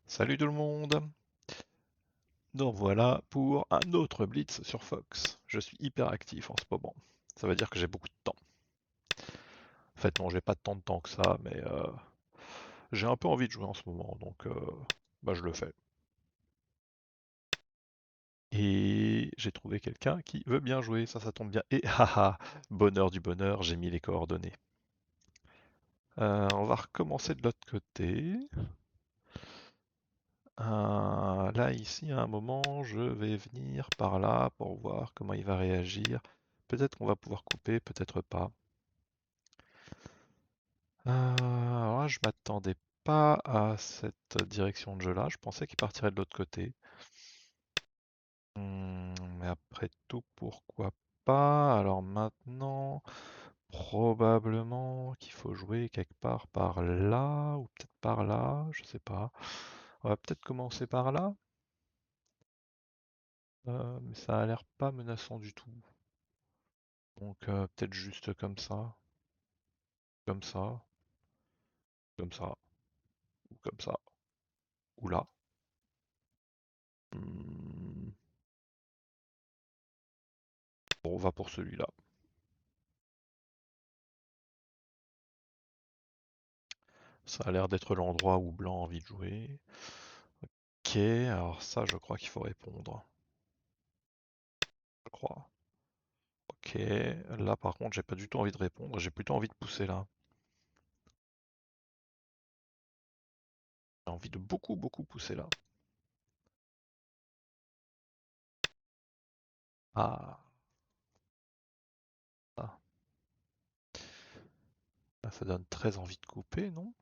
Salut tout le monde! Donc voilà pour un autre Blitz sur Fox. Je suis hyper actif en ce moment. Ça veut dire que j'ai beaucoup de temps. En fait non, j'ai pas tant de temps que ça, mais j'ai un peu envie de jouer en ce moment, donc bah, je le fais. Et j'ai trouvé quelqu'un qui veut bien jouer, ça tombe bien. Et haha, bonheur du bonheur, j'ai mis les coordonnées. On va recommencer de l'autre côté. Là, ici, à un moment, je vais venir par là pour voir comment il va réagir. Peut-être qu'on va pouvoir couper, peut-être pas. Alors là, je m'attendais pas à cette direction de jeu-là. Je pensais qu'il partirait de l'autre côté. Mais après tout, pourquoi pas? Alors maintenant, probablement qu'il faut jouer quelque part par là, ou peut-être par là, je sais pas. On va peut-être commencer par là. Mais ça a l'air pas menaçant du tout. Donc peut-être juste comme ça, comme ça, ou comme ça, ou là. Hmm, Bon, on va pour celui-là. Ça a l'air d'être l'endroit où Blanc a envie de jouer. Ok, alors ça je crois qu'il faut répondre. Je crois. Ok, là par contre j'ai pas du tout envie de répondre, j'ai plutôt envie de pousser là. J'ai envie de beaucoup pousser là. Ah, ah. Là, ça donne très envie de couper, non?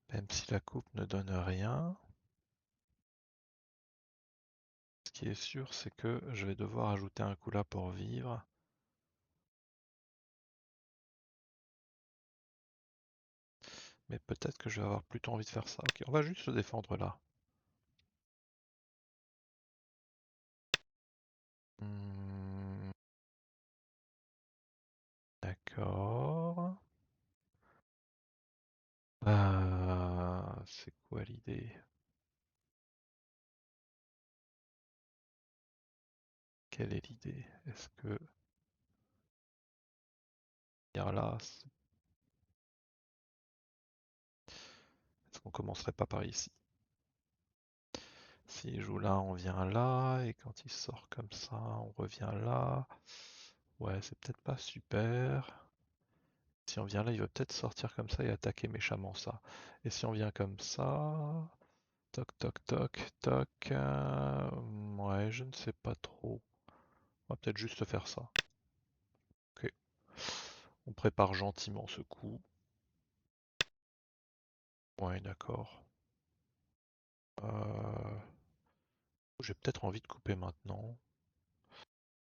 Même si la coupe ne donne rien. Ce qui est sûr, c'est que je vais devoir ajouter un coup là pour vivre. Mais peut-être que je vais avoir plutôt envie de faire ça. Ok, on va juste se défendre là. Hmm, d'accord. C'est quoi l'idée? Quelle est l'idée? Est-ce que venir là, est-ce qu'on commencerait pas par ici? S'il joue là, on vient là, et quand il sort comme ça, on revient là. Ouais, c'est peut-être pas super. Si on vient là, il va peut-être sortir comme ça et attaquer méchamment ça. Et si on vient comme ça, toc toc toc toc, ouais, je ne sais pas trop. On va peut-être juste faire ça. Ok. On prépare gentiment ce coup. Ouais, d'accord. Euh, J'ai peut-être envie de couper maintenant.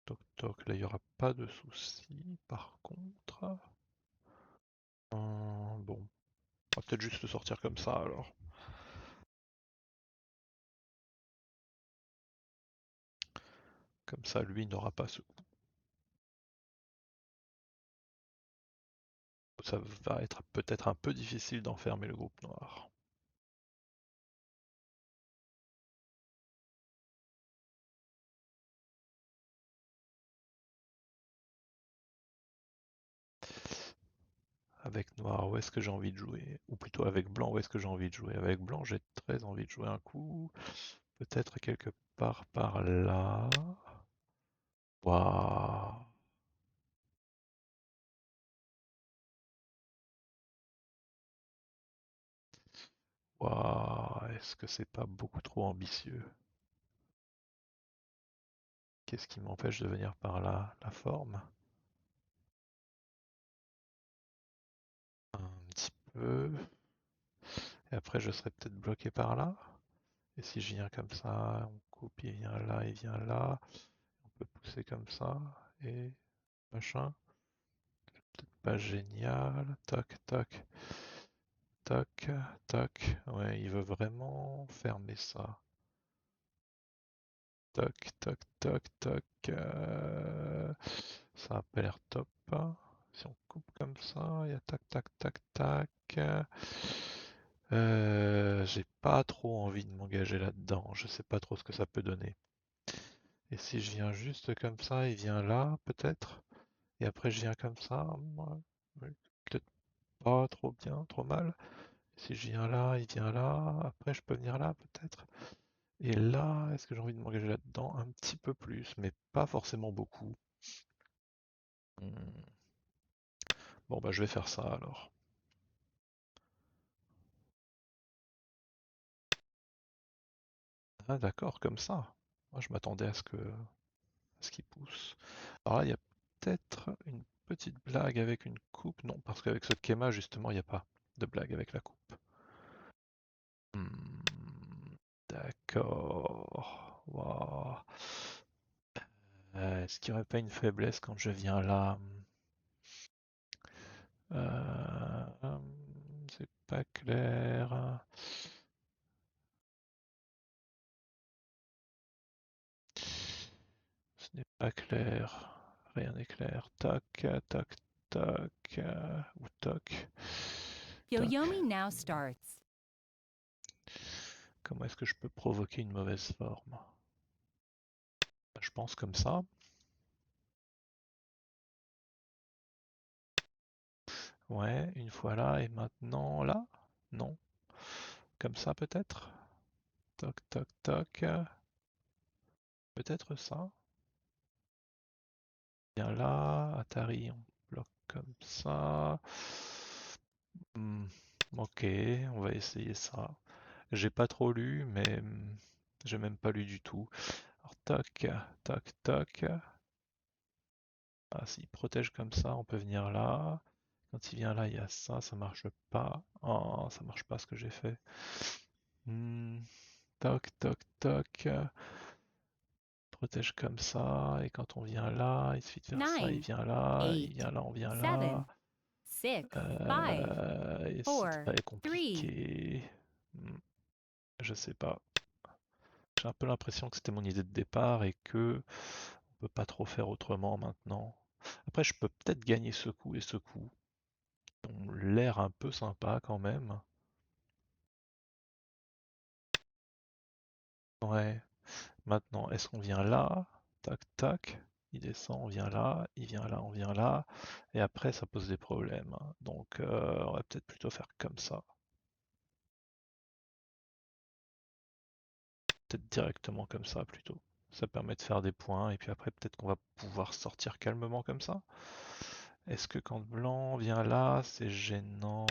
Toc toc, là il n'y aura pas de souci. Par contre, bon, on va peut-être juste le sortir comme ça alors. Comme ça, lui n'aura pas ce coup. Ça va être peut-être un peu difficile d'enfermer le groupe noir. Avec noir, où est-ce que j'ai envie de jouer? Ou plutôt avec blanc, où est-ce que j'ai envie de jouer? Avec blanc, j'ai très envie de jouer un coup. Peut-être quelque part par là. Waouh! Waouh! Est-ce que c'est pas beaucoup trop ambitieux? Qu'est-ce qui m'empêche de venir par là? La forme? Un petit peu. Et après, je serais peut-être bloqué par là. Et si je viens comme ça, on coupe, il vient là. On peut pousser comme ça. Et machin. Pas génial. Toc, toc, toc, toc. Ouais, il veut vraiment fermer ça. Toc, toc, toc, toc. Ça a pas l'air top. Si on coupe comme ça, il y a tac, tac, tac, tac. J'ai pas trop envie de m'engager là-dedans. Je sais pas trop ce que ça peut donner. Et si je viens juste comme ça, il vient là, peut-être. Et après, je viens comme ça. Ouais, peut-être pas trop bien, trop mal. Si je viens là, il vient là. Après, je peux venir là, peut-être. Et là, est-ce que j'ai envie de m'engager là-dedans? Un petit peu plus, mais pas forcément beaucoup. Hmm. Bon, bah, je vais faire ça alors. Ah, d'accord, comme ça. Moi, je m'attendais à ce qu'il pousse. Alors là, il y a peut-être une petite blague avec une coupe. Non, parce qu'avec ce Kema, justement, il n'y a pas de blague avec la coupe. Hmm, d'accord. Waouh. Est-ce qu'il n'y aurait pas une faiblesse quand je viens là? C'est pas clair. Ce n'est pas clair. Rien n'est clair. Tac, tac, tac. Ou toc. Toc. Yoyomi now starts. Comment est-ce que je peux provoquer une mauvaise forme? Je pense comme ça. Ouais, une fois là et maintenant là? Non. Comme ça peut-être? Toc, toc, toc. Peut-être ça. Bien là, Atari, on bloque comme ça. Hmm, ok, on va essayer ça. J'ai pas trop lu, mais j'ai même pas lu du tout. Alors, toc, toc, toc. Ah, s'il protège comme ça, on peut venir là. Quand il vient là, il y a ça, ça marche pas. Oh, ça marche pas ce que j'ai fait. Hmm, toc, toc, toc. Protège comme ça. Et quand on vient là, il suffit de faire ça. Il Nine, vient là, il eight, vient là, on vient là. seven, six, five, Et c'est four, très three, compliqué. Je sais pas. J'ai un peu l'impression que c'était mon idée de départ et que on peut pas trop faire autrement maintenant. Après, je peux peut-être gagner ce coup et ce coup. Ils ont l'air un peu sympa quand même. Ouais. Maintenant, est-ce qu'on vient là? Tac, tac. Il descend, on vient là. Il vient là, on vient là. Et après, ça pose des problèmes. Donc, on va peut-être plutôt faire comme ça. Peut-être directement comme ça plutôt. Ça permet de faire des points et puis après peut-être qu'on va pouvoir sortir calmement comme ça. Est-ce que quand blanc vient là, c'est gênant?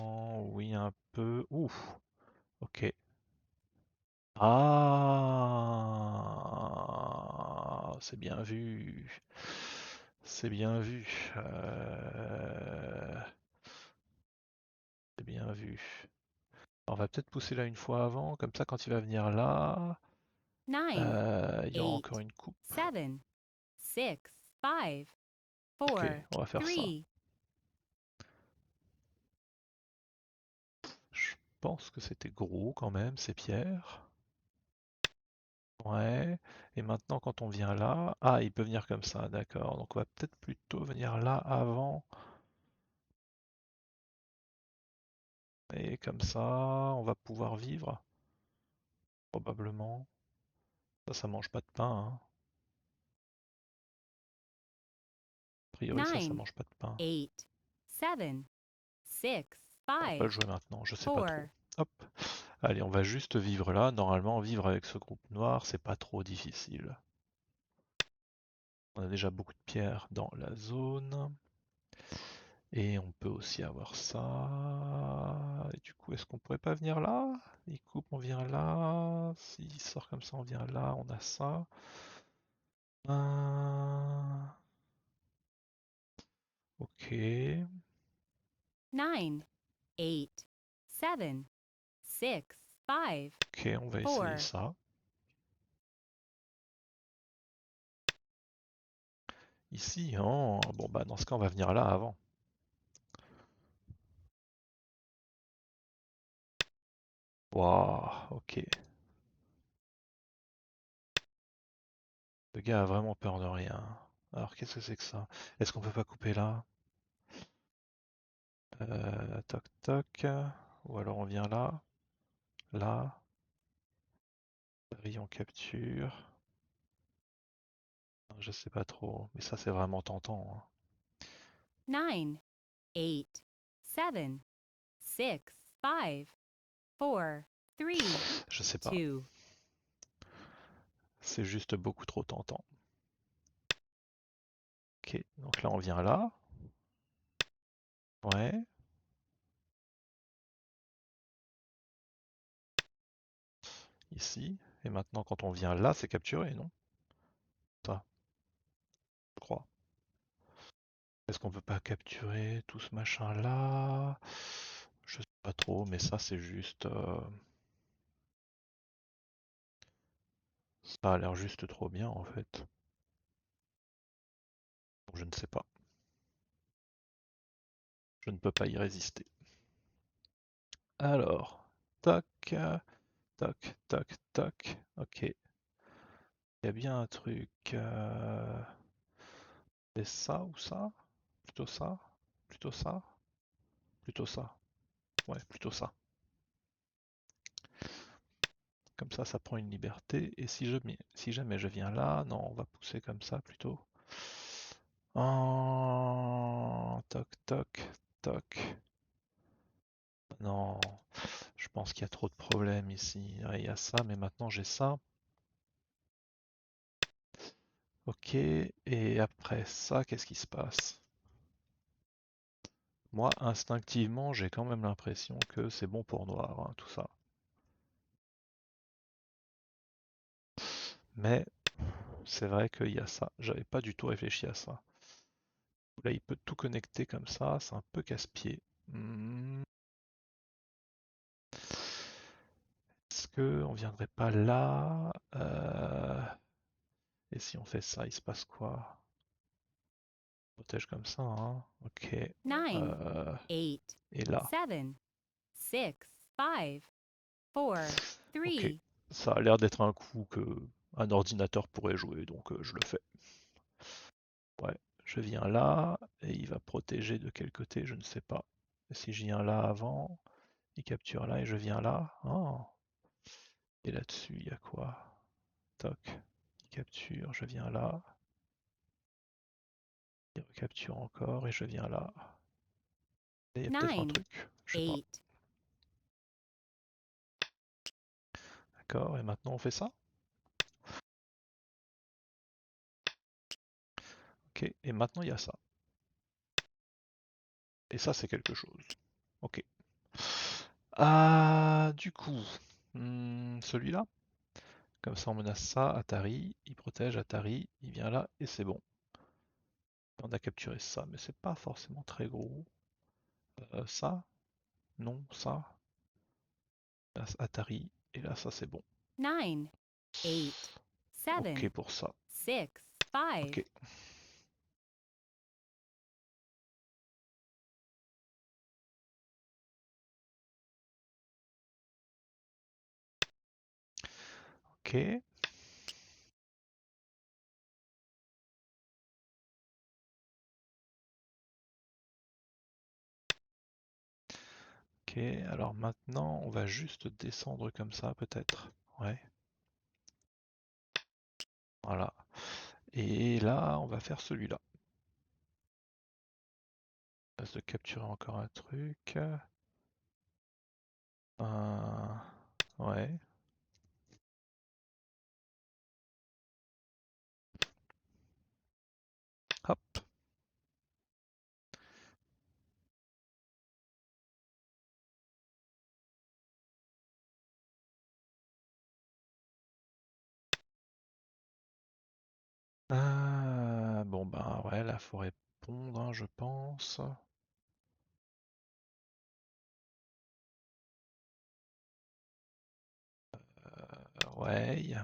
Oui, un peu. Ouh, ok. Ah, c'est bien vu. C'est bien vu. C'est bien vu. On va peut-être pousser là une fois avant, comme ça quand il va venir là, nine, il y aura encore eight, une coupe. seven, six, five, Ok, four, on va faire ça. three, Je pense que c'était gros quand même, ces pierres. Ouais. Et maintenant, quand on vient là... Ah, il peut venir comme ça, d'accord. Donc on va peut-être plutôt venir là avant. Et comme ça, on va pouvoir vivre. Probablement. Ça mange pas de pain, hein. A priori, ça nine, mange pas de pain. eight, seven, six, On va pas le five, jouer maintenant, je sais pas trop. four, Hop. Allez, on va juste vivre là. Normalement, vivre avec ce groupe noir, c'est pas trop difficile. On a déjà beaucoup de pierres dans la zone. Et on peut aussi avoir ça. Et du coup, est-ce qu'on pourrait pas venir là? Il coupe, on vient là. S'il sort comme ça, on vient là. On a ça. Euh, Ok. nine, eight, seven, six, five, Ok, on va essayer four, ça. Ici, oh, bon bah dans ce cas, on va venir là avant. Waouh, ok. Le gars a vraiment peur de rien. Alors qu'est-ce que c'est que ça? Est-ce qu'on peut pas couper là? Toc toc. Ou alors on vient là, là, rayon capture. Je sais pas trop, mais ça c'est vraiment tentant, hein. 9, 8, 7, 6, 5, 4, 3, Je sais pas. 2. C'est juste beaucoup trop tentant. Ok, donc là on vient là. Ouais, ici. Et maintenant quand on vient là, c'est capturé, non? Ça, je crois. Est-ce qu'on peut pas capturer tout ce machin là? Je sais pas trop, mais ça c'est juste... ça a l'air juste trop bien en fait. Je ne sais pas. Je ne peux pas y résister. Alors, tac, tac, tac, tac. Ok. Il y a bien un truc. C'est ça ou ça? Plutôt ça? Plutôt ça? Plutôt ça? Ouais, plutôt ça. Comme ça prend une liberté. Et si jamais je viens là, non, on va pousser comme ça plutôt. Oh, toc, toc, toc. Non, je pense qu'il y a trop de problèmes ici. Ouais, il y a ça, mais maintenant j'ai ça. Ok, et après ça, qu'est-ce qui se passe? Moi, instinctivement, j'ai quand même l'impression que c'est bon pour noir, hein, tout ça. Mais c'est vrai qu'il y a ça. J'avais pas du tout réfléchi à ça. Là, il peut tout connecter comme ça, c'est un peu casse-pied. Est-ce que on viendrait pas là? Et si on fait ça, il se passe quoi? On protège comme ça, hein? Ok. 9, Euh, 8, et là. 7, 6, 5, 4, Ok. 3. Ça a l'air d'être un coup que un ordinateur pourrait jouer, donc je le fais. Ouais. Je viens là, et il va protéger de quel côté, je ne sais pas. Si je viens là avant, il capture là et je viens là. Oh. Et là-dessus, il y a quoi? Toc. Il capture, je viens là. Il recapture encore et je viens là. Et il y a peut-être un 9, truc, je sais pas. 8. D'accord, et maintenant on fait ça? Ok, et maintenant il y a ça. Et ça c'est quelque chose. Ok. Ah, du coup, celui-là, comme ça on menace ça, Atari, il protège Atari, il vient là et c'est bon. On a capturé ça, mais c'est pas forcément très gros. Ça, non, ça, là, Atari, et là ça c'est bon. 9, 8, Ok 7, pour ça. 6, 5. Ok. Ok. Ok, alors maintenant on va juste descendre comme ça peut-être. Ouais, voilà. Et là on va faire celui-là. On va se capturer encore un truc. Ouais. Hop. Bon bah ouais, là faut répondre, hein, je pense. Ouais.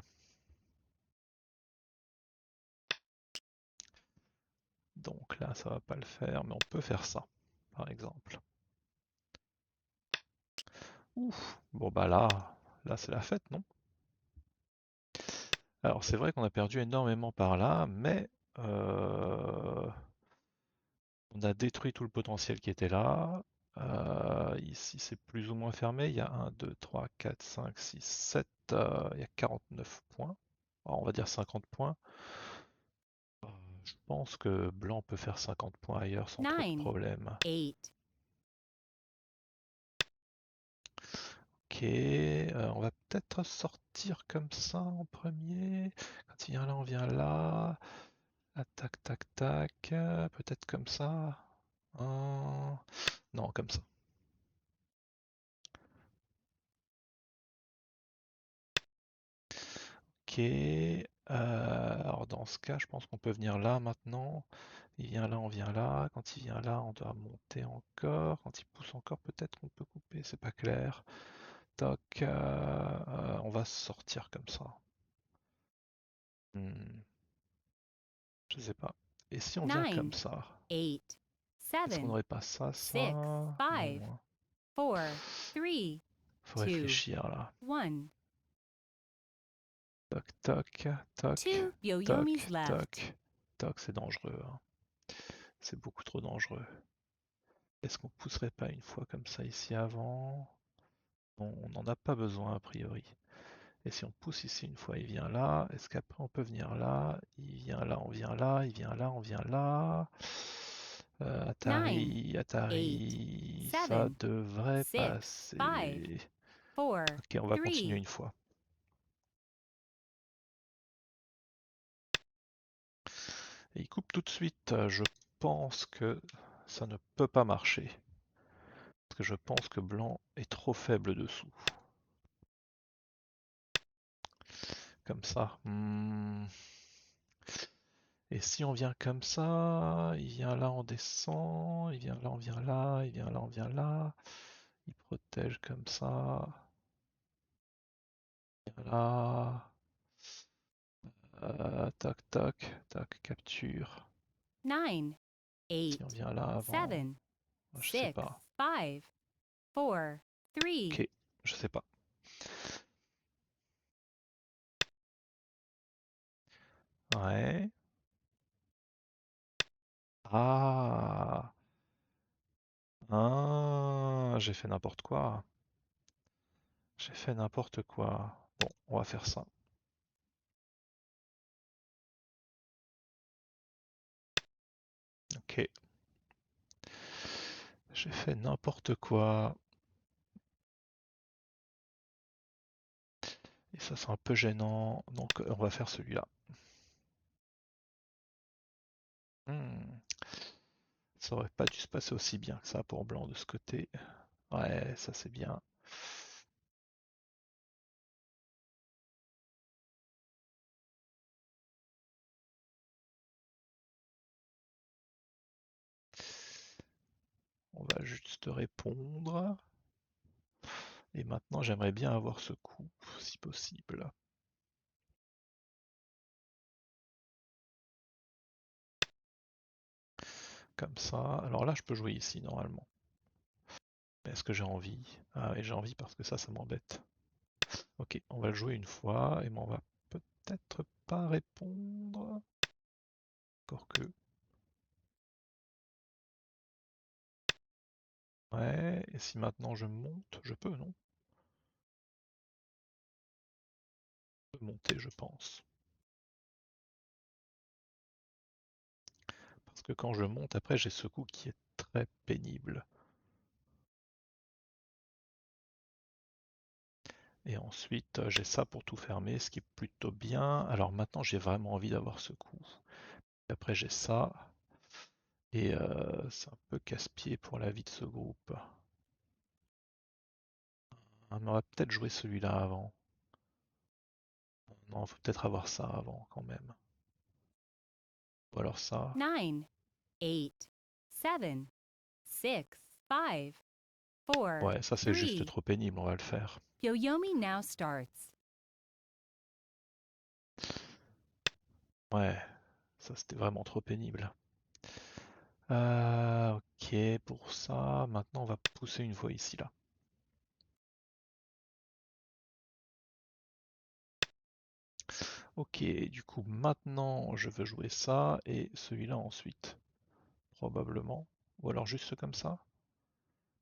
Donc là ça va pas le faire, mais on peut faire ça, par exemple. Ouf. Bon bah là c'est la fête, non? Alors c'est vrai qu'on a perdu énormément par là, mais on a détruit tout le potentiel qui était là. Ici, c'est plus ou moins fermé. Il y a 1, 2, 3, 4, 5, 6, 7. Il y a 49 points. Alors, on va dire 50 points. Je pense que blanc peut faire 50 points ailleurs sans trop de 9, problème. 8, Ok, on va peut-être sortir comme ça en premier. Quand il vient là, on vient là. Ah, tac, tac, tac. Peut-être comme ça. Non, comme ça. Ok. Alors dans ce cas, je pense qu'on peut venir là maintenant. Il vient là, on vient là. Quand il vient là, on doit monter encore. Quand il pousse encore, peut-être qu'on peut couper. C'est pas clair. Toc. On va sortir comme ça. Hmm, je sais pas. Et si on vient comme 9, ça? 8, Est-ce qu'on 7, n'aurait pas ça, 6, ça? 5, Non, hein. 4, 3, Faut 2, réfléchir là. 1. Toc, toc, toc, 2 Yoyomis toc, left. toc. Toc, c'est dangereux, hein. C'est beaucoup trop dangereux. Est-ce qu'on pousserait pas une fois comme ça ici avant? Non, on n'en a pas besoin a priori. Et si on pousse ici une fois, il vient là. Est-ce qu'après on peut venir là? Il vient là, on vient là. Il vient là, on vient là. 9, Atari, 8, Atari, ça 7, devrait 6, 5, passer. 4, Ok, on va continuer 3. une fois. Et il coupe tout de suite. Je pense que ça ne peut pas marcher. Parce que je pense que blanc est trop faible dessous. Comme ça. Et si on vient comme ça, il vient là, on descend, il vient là, on vient là, il vient là, on vient là, il protège comme ça, il vient là, toc toc, toc, capture. 9, Si on 8, vient là avant, 7, je sais 6, pas. 5, 4, 3. Ok, je sais pas. Ouais. Ah, j'ai fait n'importe quoi. J'ai fait n'importe quoi. Bon, on va faire ça. Ok, j'ai fait n'importe quoi. Et ça, c'est un peu gênant. Donc, on va faire celui-là. Hmm, Ça aurait pas dû se passer aussi bien que ça pour blanc de ce côté. Ouais, ça c'est bien. On va juste répondre. Et maintenant, j'aimerais bien avoir ce coup, si possible. Comme ça. Alors là, je peux jouer ici, normalement. Mais est-ce que j'ai envie? Ah oui, j'ai envie parce que ça m'embête. Ok, on va le jouer une fois, et on va peut-être pas répondre. Encore que. Ouais, et si maintenant je monte, je peux, non? Je peux monter, je pense. Parce que quand je monte, après, j'ai ce coup qui est très pénible. Et ensuite, j'ai ça pour tout fermer, ce qui est plutôt bien. Alors maintenant, j'ai vraiment envie d'avoir ce coup. Après, j'ai ça. Et c'est un peu casse-pied pour la vie de ce groupe. On aurait peut-être joué celui-là avant. Non, faut peut-être avoir ça avant quand même. Ou alors ça. 9, 8, 7, 6, 5, 4, Ouais, ça c'est juste 3. trop pénible, on va le faire. Yoyomi now starts. Ouais, ça c'était vraiment trop pénible. Ok, pour ça, maintenant on va pousser une fois ici là. Ok, du coup maintenant je veux jouer ça et celui-là ensuite, probablement. Ou alors juste comme ça.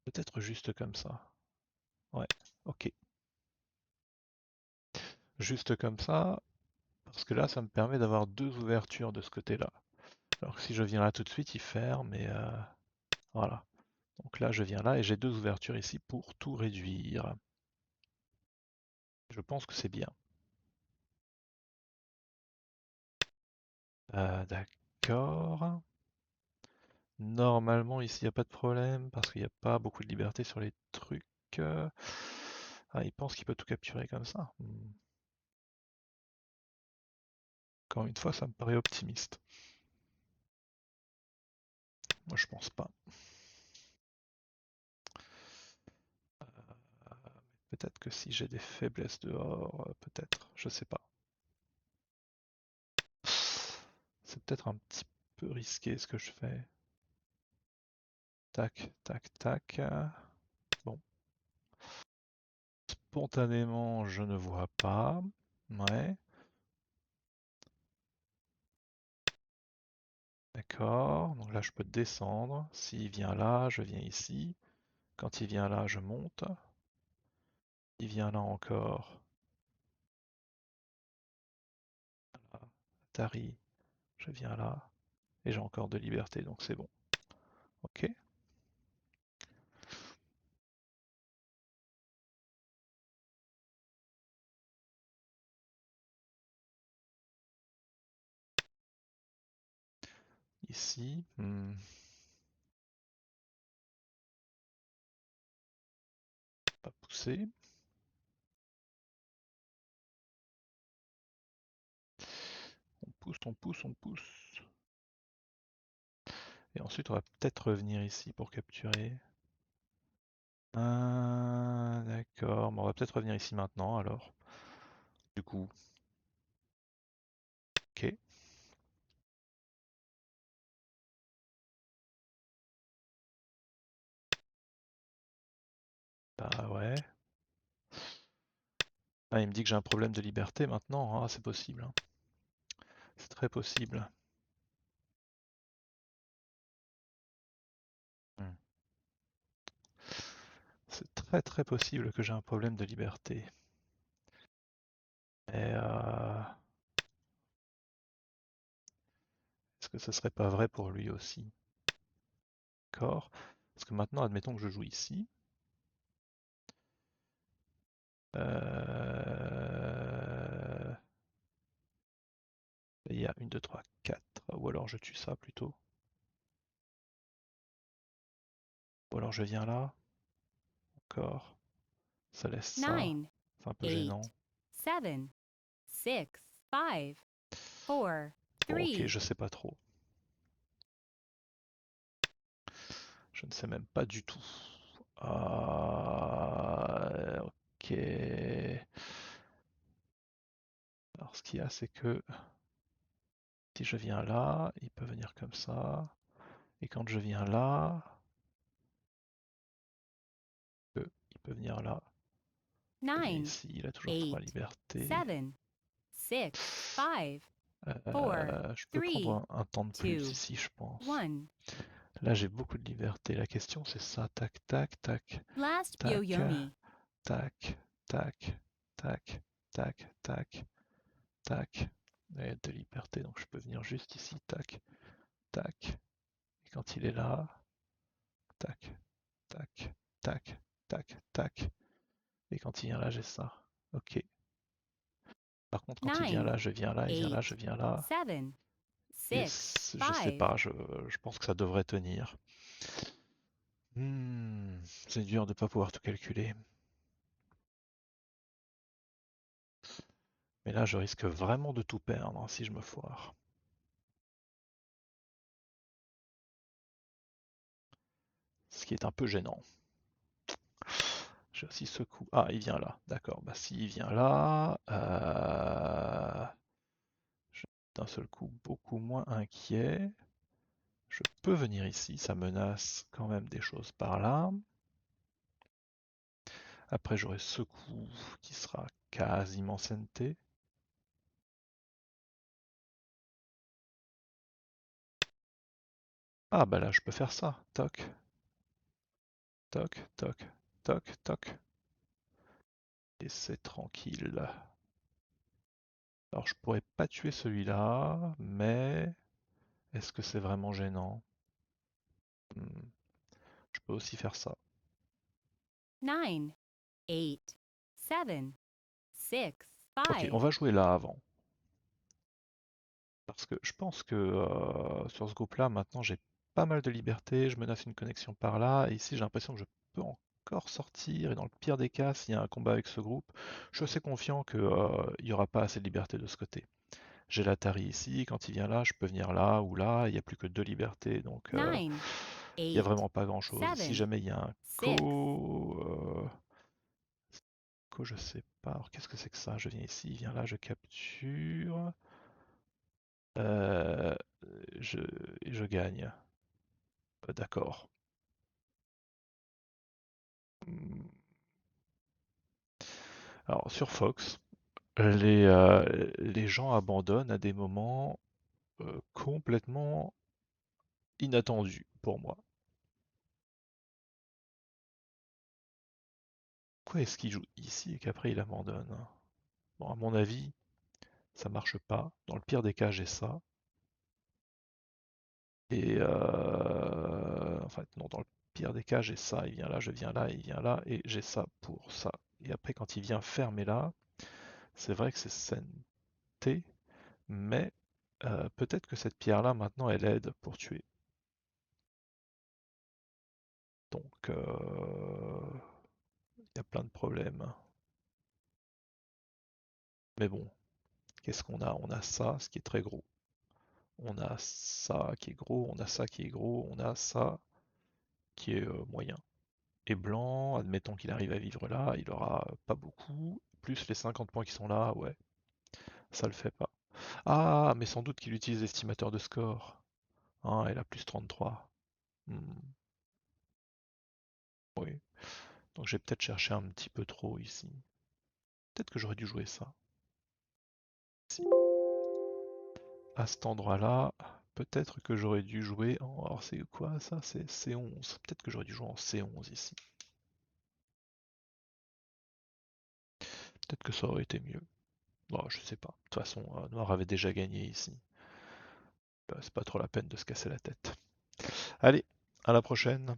Peut-être juste comme ça. Ouais, ok. Juste comme ça, parce que là, ça me permet d'avoir deux ouvertures de ce côté-là. Alors que si je viens là tout de suite, il ferme et voilà. Donc là, je viens là et j'ai deux ouvertures ici pour tout réduire. Je pense que c'est bien. D'accord. Normalement, ici, il n'y a pas de problème parce qu'il n'y a pas beaucoup de liberté sur les trucs. Ah, il pense qu'il peut tout capturer comme ça. Encore une fois, ça me paraît optimiste. Moi, je pense pas. Peut-être que si j'ai des faiblesses dehors, peut-être, je sais pas. C'est peut-être un petit peu risqué ce que je fais. Tac, tac, tac. Bon, spontanément, je ne vois pas. Ouais, d'accord. Donc là, je peux descendre. S'il vient là, je viens ici. Quand il vient là, je monte. Il vient là encore. Là, Tari, je viens là. Et j'ai encore de liberté, donc c'est bon. Ok. Ici, pas pousser. On pousse, on pousse, on pousse. Et ensuite, on va peut-être revenir ici pour capturer. Ah, d'accord. Bon, on va peut-être revenir ici maintenant, alors. Du coup, ok. Bah ouais. Ah, il me dit que j'ai un problème de liberté maintenant. Ah, c'est possible, hein. C'est très possible. Hmm. C'est très très possible que j'ai un problème de liberté. Et est-ce que ce serait pas vrai pour lui aussi? D'accord. Parce que maintenant, admettons que je joue ici. Euh, Il y a 1, 2, 3, 4. Ou alors je tue ça plutôt. Ou alors je viens là. Encore. Ça laisse ça. 9, C'est un peu 8, gênant. 7, 6, 5, 4, Bon, ok, 3. je sais pas trop. Je ne sais même pas du tout. Ok. Alors ce qu'il y a, c'est que si je viens là, il peut venir comme ça. Et quand je viens là, il peut venir là. Je viens 9, ici, il a toujours 3 8, libertés. 7, 6, 5, 4, Je peux 3, prendre un temps de plus 2, ici, je pense. 1. Là, j'ai beaucoup de liberté. La question, c'est ça. Tac, tac, tac, Last tac, Byo-Yomi. tac, tac, tac, tac, tac, tac. Il y a de liberté, donc je peux venir juste ici. Tac, tac. Et quand il est là, tac, tac, tac, tac, tac. Et quand il vient là, j'ai ça. Ok. Par contre, quand il vient 9, là, je viens là, il vient là, 8, je viens là. 7, Et 6, je sais 5. pas, je pense que ça devrait tenir. C'est dur de pas pouvoir tout calculer. Mais là, je risque vraiment de tout perdre hein, si je me foire. Ce qui est un peu gênant. J'ai aussi ce coup. Ah, il vient là. D'accord. Bah, s'il vient là, je suis d'un seul coup beaucoup moins inquiet. Je peux venir ici. Ça menace quand même des choses par là. Après, j'aurai ce coup qui sera quasiment senté. Ah, bah là, je peux faire ça. Toc. toc, toc, toc, toc. Et c'est tranquille. Alors je pourrais pas tuer celui-là, mais est-ce que c'est vraiment gênant? Hmm, je peux aussi faire ça. 9, 8, 7, 6, Ok, on 5. va jouer là avant. Parce que je pense que sur ce groupe-là, maintenant j'ai pas mal de liberté, je menace une connexion par là, et ici j'ai l'impression que je peux encore sortir, et dans le pire des cas, s'il y a un combat avec ce groupe, je suis assez confiant qu'il n'y aura pas assez de liberté de ce côté. J'ai l'Atari ici, quand il vient là, je peux venir là ou là, il n'y a plus que deux libertés, donc 9, il n'y a 8, vraiment pas grand-chose. Si 7, jamais il y a un 6. co, je sais pas, alors qu'est-ce que c'est que ça? Je viens ici, il vient là, je capture, euh, je, je gagne. D'accord. Hmm. Alors sur Fox, les gens abandonnent à des moments complètement inattendus pour moi. Pourquoi est-ce qu'il joue ici et qu'après il abandonne? Bon, à mon avis, ça marche pas. Dans le pire des cas, j'ai ça. Et en fait, non, dans le pire des cas, j'ai ça. Il vient là, je viens là, il vient là, et j'ai ça pour ça. Et après, quand il vient fermer là, c'est vrai que c'est scène T, mais peut-être que cette pierre-là, maintenant, elle aide pour tuer. Donc, il y a plein de problèmes. Mais bon, qu'est-ce qu'on a? On a ça, ce qui est très gros. On a ça qui est gros, on a ça qui est gros, on a ça qui est moyen. Et blanc, admettons qu'il arrive à vivre là, il aura pas beaucoup. Plus les 50 points qui sont là, ouais, ça le fait pas. Ah, mais sans doute qu'il utilise l'estimateur de score. Ah, elle a plus 33. Hmm, oui. Donc j'ai peut-être cherché un petit peu trop ici. Peut-être que j'aurais dû jouer ça. Si. À cet endroit-là, peut-être que j'aurais dû jouer en... Alors c'est quoi ça? C'est C11. Peut-être que j'aurais dû jouer en C11 ici. Peut-être que ça aurait été mieux. Bon, je sais pas. De toute façon, Noir avait déjà gagné ici. C'est pas trop la peine de se casser la tête. Allez, à la prochaine.